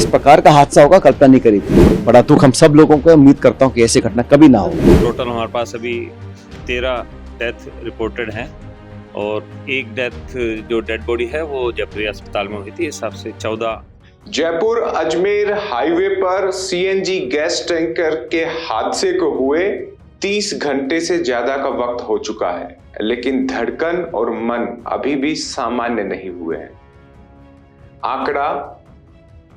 इस प्रकार का हादसा होगा कल्पना नहीं करी थी। बड़ा दुख हम सब लोगों को, उम्मीद करता हूँ कि ऐसी घटना कभी ना हो। टोटल हमारे पास अभी 13 डेथ रिपोर्टेड हैं और एक डेथ जो डेड बॉडी है वो जयपुर अस्पताल में हुई थी। इस हिसाब से 14। जयपुर अजमेर हाईवे पर सीएनजी गैस टैंकर के हादसे को हुए 30 घंटे से ज्यादा का वक्त हो चुका है, लेकिन धड़कन और मन अभी भी सामान्य नहीं हुए हैं। आंकड़ा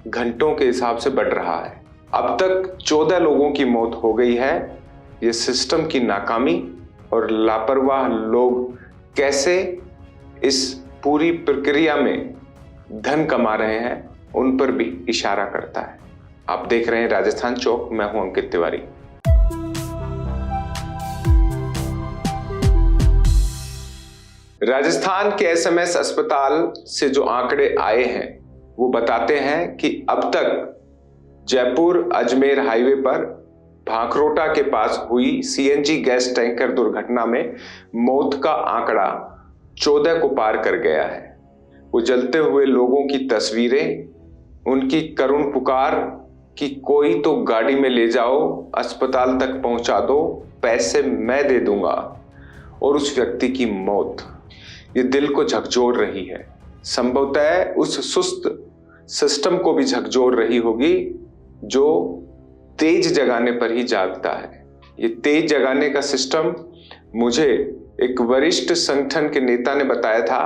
घंटों के हिसाब से बढ़ रहा है। अब तक 14 लोगों की मौत हो गई है। ये सिस्टम की नाकामी और लापरवाह लोग कैसे इस पूरी प्रक्रिया में धन कमा रहे हैं, उन पर भी इशारा करता है। आप देख रहे हैं राजस्थान चौक, मैं हूं अंकित तिवारी। राजस्थान के एसएमएस अस्पताल से जो आंकड़े आए हैं वो बताते हैं कि अब तक जयपुर अजमेर हाईवे पर भांकरोटा के पास हुई सीएनजी गैस टैंकर दुर्घटना में मौत का आंकड़ा 14 को पार कर गया है। वो जलते हुए लोगों की तस्वीरें, उनकी करुण पुकार कि कोई तो गाड़ी में ले जाओ, अस्पताल तक पहुंचा दो, पैसे मैं दे दूंगा, और उस व्यक्ति की मौत, ये दिल को झकझोर रही है। संभवतः उस सुस्त सिस्टम को भी झकझोर रही होगी जो तेज जगाने पर ही जागता है। ये तेज जगाने का सिस्टम मुझे एक वरिष्ठ संगठन के नेता ने बताया था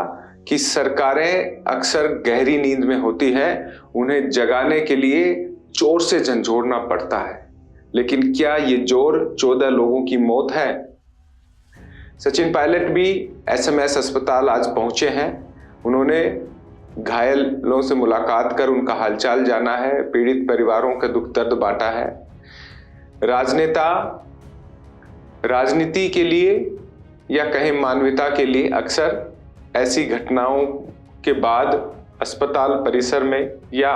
कि सरकारें अक्सर गहरी नींद में होती हैं, उन्हें जगाने के लिए जोर से झंझोड़ना पड़ता है। लेकिन क्या ये जोर 14 लोगों की मौत है? सचिन पायलट भी एसएमएस अस्पताल आज पहुंचे हैं। उन्होंने घायलों से मुलाकात कर उनका हालचाल जाना है, पीड़ित परिवारों का दुख दर्द बांटा है। राजनेता राजनीति के लिए या कहें मानवता के लिए अक्सर ऐसी घटनाओं के बाद अस्पताल परिसर में या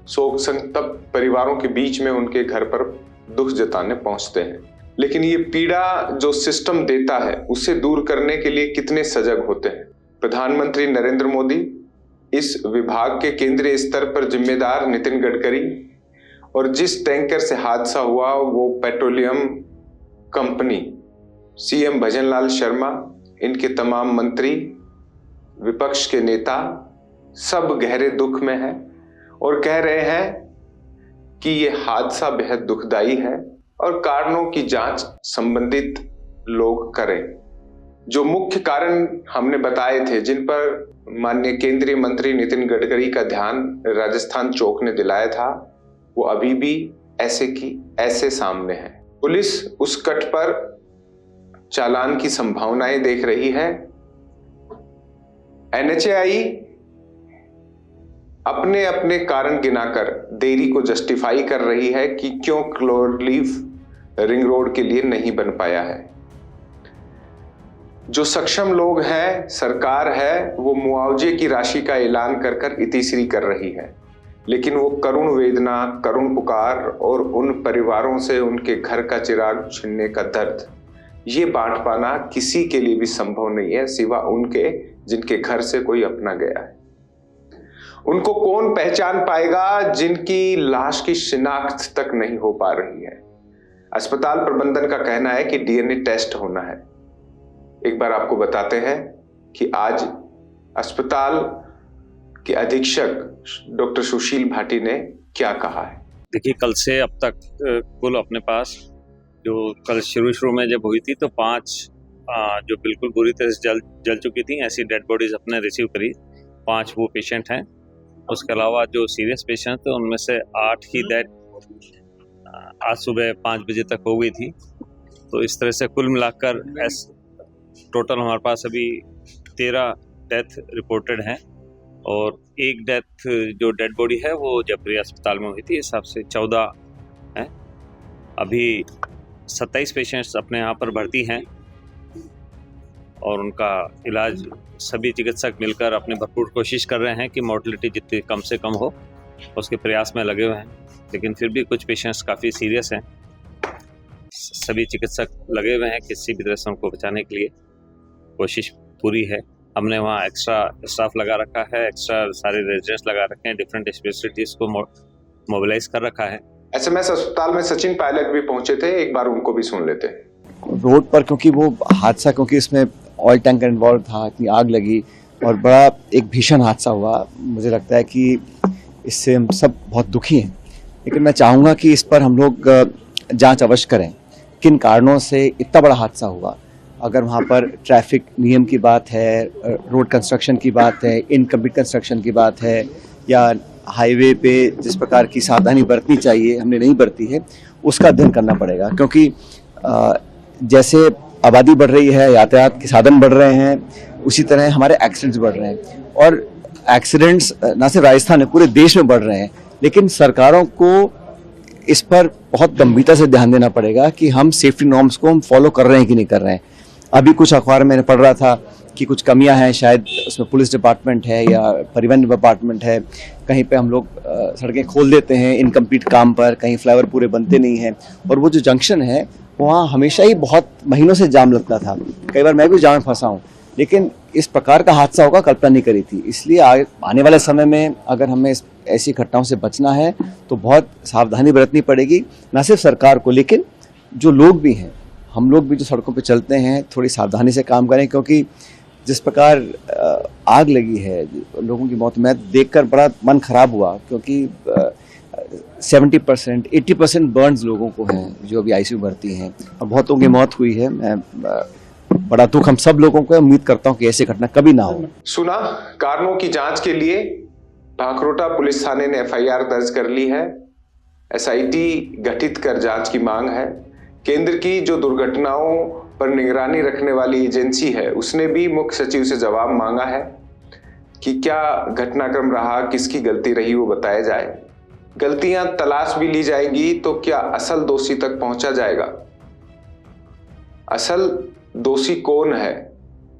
शोक संतप्त परिवारों के बीच में उनके घर पर दुख जताने पहुंचते हैं। लेकिन ये पीड़ा जो सिस्टम देता है उसे दूर करने के लिए कितने सजग होते हैं। प्रधानमंत्री नरेंद्र मोदी, इस विभाग के केंद्रीय स्तर पर जिम्मेदार नितिन गडकरी, और जिस टैंकर से हादसा हुआ वो petroleum company, CM Bhajanlal Sharma, इनके तमाम मंत्री, विपक्ष के नेता सब गहरे दुख में हैं और कह रहे हैं कि ये हादसा बेहद दुखदाई है और कारणों की जांच संबंधित लोग करें। जो मुख्य कारण हमने बताए थे, जिन पर माननीय केंद्रीय मंत्री नितिन गडकरी का ध्यान राजस्थान चौक ने दिलाया था, वो अभी भी ऐसे की ऐसे सामने है। पुलिस उस कट पर चालान की संभावनाएं देख रही है। एनएचएआई अपने अपने कारण गिनाकर देरी को जस्टिफाई कर रही है कि क्यों क्लोरलीफ रिंग रोड के लिए नहीं बन पाया है। जो सक्षम लोग हैं, सरकार है, वो मुआवजे की राशि का ऐलान कर इतिश्री कर रही है, लेकिन वो करुण वेदना, करुण पुकार और उन परिवारों से उनके घर का चिराग छीनने का दर्द, ये बांट पाना किसी के लिए भी संभव नहीं है सिवा उनके जिनके घर से कोई अपना गया है। उनको कौन पहचान पाएगा जिनकी लाश की शिनाख्त तक नहीं हो पा रही है। अस्पताल प्रबंधन का कहना है कि डीएनए टेस्ट होना है। एक बार आपको बताते हैं कि आज अस्पताल के अधीक्षक डॉक्टर सुशील भाटी ने क्या कहा है। देखिए, कल से अब तक कुल अपने पास जो कल शुरू में जब हुई थी तो 5 जो बिल्कुल बुरी तरह से जल चुकी थी ऐसी डेड बॉडीज अपने रिसीव करी। 5 वो पेशेंट हैं। उसके अलावा जो सीरियस पेशेंट थे उनमें से 8 की डेथ आज सुबह 5 बजे तक हो गई थी। तो इस तरह से कुल मिलाकर टोटल हमारे पास अभी 13 डेथ रिपोर्टेड हैं और एक डेथ जो डेड बॉडी है वो जयपुर अस्पताल में हुई थी। इस हिसाब से 14 हैं। अभी 27 पेशेंट्स अपने यहाँ पर भर्ती हैं और उनका इलाज सभी चिकित्सक मिलकर अपनी भरपूर कोशिश कर रहे हैं कि मोर्टेलिटी जितनी कम से कम हो उसके प्रयास में लगे हुए हैं। लेकिन फिर भी कुछ पेशेंट्स काफ़ी सीरियस हैं। सभी चिकित्सक लगे हुए हैं किसी भी तरह से उनको बचाने के लिए, कोशिश पूरी है। हमने वहाँ एक्स्ट्रा स्टाफ लगा रखा है, एक्स्ट्रा सारे रेजिडेंट्स लगा रखे हैं, डिफरेंट स्पेशलिटीज़ को मोबिलाइज कर रखा है। एसएमएस अस्पताल में सचिन पायलट भी पहुंचे थे, एक बार उनको भी सुन लेते हैं। रोड पर क्योंकि वो हादसा, क्योंकि इसमें ऑयल टैंकर इन्वॉल्व था, इतनी आग लगी और बड़ा एक भीषण हादसा हुआ, मुझे लगता है कि इससे हम सब बहुत दुखी हैं। लेकिन मैं चाहूँगा कि इस पर हम लोग जांच अवश्य करें, किन कारणों से इतना बड़ा हादसा हुआ। अगर वहाँ पर ट्रैफिक नियम की बात है, रोड कंस्ट्रक्शन की बात है, इनकम्प्लीट कंस्ट्रक्शन की बात है, या हाईवे पे जिस प्रकार की सावधानी बरतनी चाहिए हमने नहीं बरती है, उसका अध्ययन करना पड़ेगा। क्योंकि जैसे आबादी बढ़ रही है, यातायात के साधन बढ़ रहे हैं, उसी तरह हमारे एक्सीडेंट्स बढ़ रहे हैं। और एक्सीडेंट्स न सिर्फ राजस्थान में, पूरे देश में बढ़ रहे हैं। लेकिन सरकारों को इस पर बहुत गंभीरता से ध्यान देना पड़ेगा कि हम सेफ्टी नॉर्म्स को हम फॉलो कर रहे हैं कि नहीं कर रहे हैं। अभी कुछ अखबार मैंने पढ़ रहा था कि कुछ कमियां हैं, शायद उसमें पुलिस डिपार्टमेंट है या परिवहन डिपार्टमेंट है, कहीं पे हम लोग सड़कें खोल देते हैं इनकम्प्लीट काम पर, कहीं फ्लाईओवर पूरे बनते नहीं हैं। और वो जो जंक्शन है वहाँ हमेशा ही बहुत महीनों से जाम लगता था, कई बार मैं भी जाम में फंसा हूँ। लेकिन इस प्रकार का हादसा होगा कल्पना नहीं करी थी। इसलिए आने वाले समय में अगर हमें ऐसी घटनाओं से बचना है तो बहुत सावधानी बरतनी पड़ेगी, न सिर्फ सरकार को, लेकिन जो लोग भी हैं, हम लोग भी जो सड़कों पे चलते हैं, थोड़ी सावधानी से काम करें। क्योंकि जिस प्रकार आग लगी है, लोगों की मौत, मैं देखकर बड़ा मन खराब हुआ। क्योंकि 70% 80% बर्न्स लोगों को हैं जो अभी आईसीयू भर्ती हैं और बहुतों की मौत हुई है। मैं बड़ा दुख हम सब लोगों को, उम्मीद करता हूं कि ऐसी घटना कभी ना हो। सुना, कारणों की जांच के लिए भांकरोटा पुलिस थाने ने एफआईआर दर्ज कर ली है। एसआईटी गठित कर जांच की मांग है। केंद्र की जो दुर्घटनाओं पर निगरानी रखने वाली एजेंसी है, उसने भी मुख्य सचिव से जवाब मांगा है कि क्या घटनाक्रम रहा, किसकी गलती रही, वो बताया जाए। गलतियां तलाश भी ली जाएंगी तो क्या असल दोषी तक पहुंचा जाएगा? असल दोषी कौन है,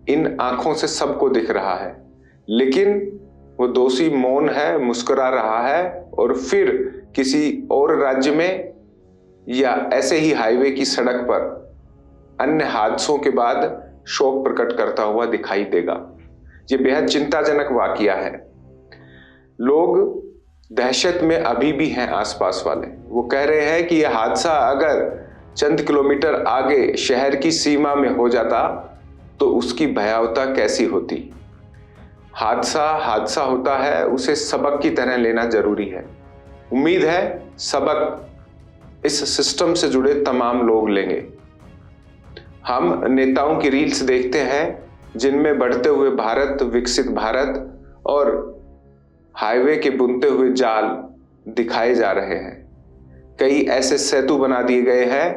इन आंखों से सबको दिख रहा है, लेकिन वो दोषी मौन है, मुस्कुरा रहा है और फिर किसी और राज्य में या ऐसे ही हाईवे की सड़क पर अन्य हादसों के बाद शोक प्रकट करता हुआ दिखाई देगा। ये बेहद चिंताजनक वाकया है। लोग दहशत में अभी भी हैं, आसपास वाले। वो कह रहे हैं कि यह हादसा अगर चंद किलोमीटर आगे शहर की सीमा में हो जाता तो उसकी भयावहता कैसी होती। हादसा होता है, उसे सबक की तरह लेना जरूरी है। उम्मीद है सबक इस सिस्टम से जुड़े तमाम लोग लेंगे। हम नेताओं की रील्स देखते हैं जिनमें बढ़ते हुए भारत, विकसित भारत और हाईवे के बुनते हुए जाल दिखाए जा रहे हैं। कई ऐसे सेतु बना दिए गए हैं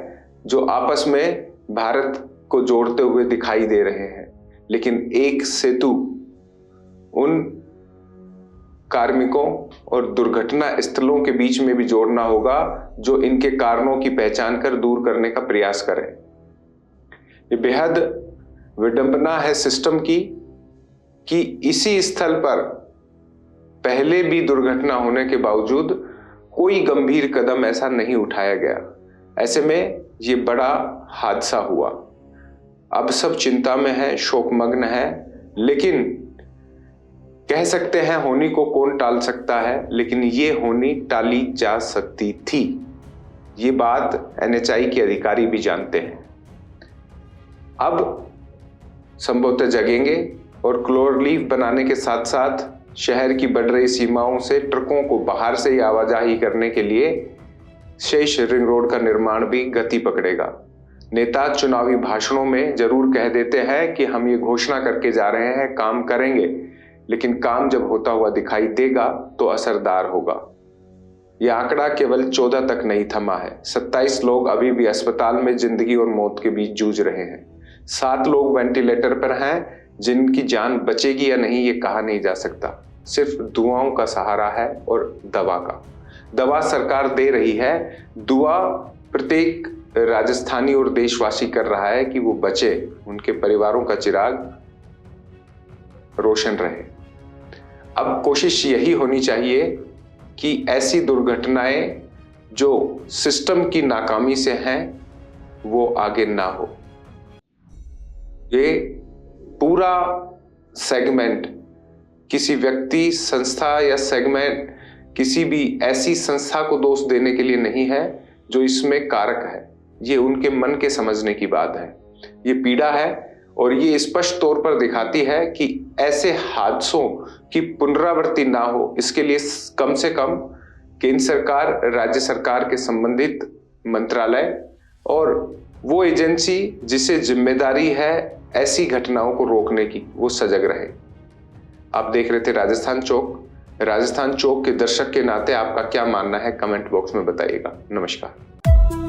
जो आपस में भारत को जोड़ते हुए दिखाई दे रहे हैं, लेकिन एक सेतु उन कार्मिकों और दुर्घटना स्थलों के बीच में भी जोड़ना होगा जो इनके कारणों की पहचान कर दूर करने का प्रयास करें। ये बेहद विडंबना है सिस्टम की कि इसी स्थल पर पहले भी दुर्घटना होने के बावजूद कोई गंभीर कदम ऐसा नहीं उठाया गया। ऐसे में ये बड़ा हादसा हुआ। अब सब चिंता में है, शोकमग्न है, लेकिन कह सकते हैं होनी को कौन टाल सकता है, लेकिन ये होनी टाली जा सकती थी। ये बात एनएचआई के अधिकारी भी जानते हैं। अब संभवतः जगेंगे और क्लोरलीफ बनाने के साथ साथ शहर की बढ़ रही सीमाओं से ट्रकों को बाहर से ही आवाजाही करने के लिए शेष रिंग रोड का निर्माण भी गति पकड़ेगा। नेता चुनावी भाषणों में जरूर कह देते हैं कि हम ये घोषणा करके जा रहे हैं, काम करेंगे, लेकिन काम जब होता हुआ दिखाई देगा तो असरदार होगा। यह आंकड़ा केवल 14 तक नहीं थमा है। 27 लोग अभी भी अस्पताल में जिंदगी और मौत के बीच जूझ रहे हैं। 7 लोग वेंटिलेटर पर हैं जिनकी जान बचेगी या नहीं ये कहा नहीं जा सकता। सिर्फ दुआओं का सहारा है और दवा का। दवा सरकार दे रही है, दुआ प्रत्येक राजस्थानी और देशवासी कर रहा है कि वो बचे, उनके परिवारों का चिराग रोशन रहे। अब कोशिश यही होनी चाहिए कि ऐसी दुर्घटनाएं जो सिस्टम की नाकामी से हैं वो आगे ना हो। ये पूरा सेगमेंट किसी व्यक्ति, संस्था या सेगमेंट किसी भी ऐसी संस्था को दोष देने के लिए नहीं है जो इसमें कारक है। ये उनके मन के समझने की बात है। ये पीड़ा है और ये स्पष्ट तौर पर दिखाती है कि ऐसे हादसों की पुनरावृत्ति ना हो, इसके लिए कम से कम केंद्र सरकार, राज्य सरकार के संबंधित मंत्रालय और वो एजेंसी जिसे जिम्मेदारी है ऐसी घटनाओं को रोकने की, वो सजग रहे। आप देख रहे थे राजस्थान चौक। राजस्थान चौक के दर्शक के नाते आपका क्या मानना है कमेंट बॉक्स में बताइएगा। नमस्कार।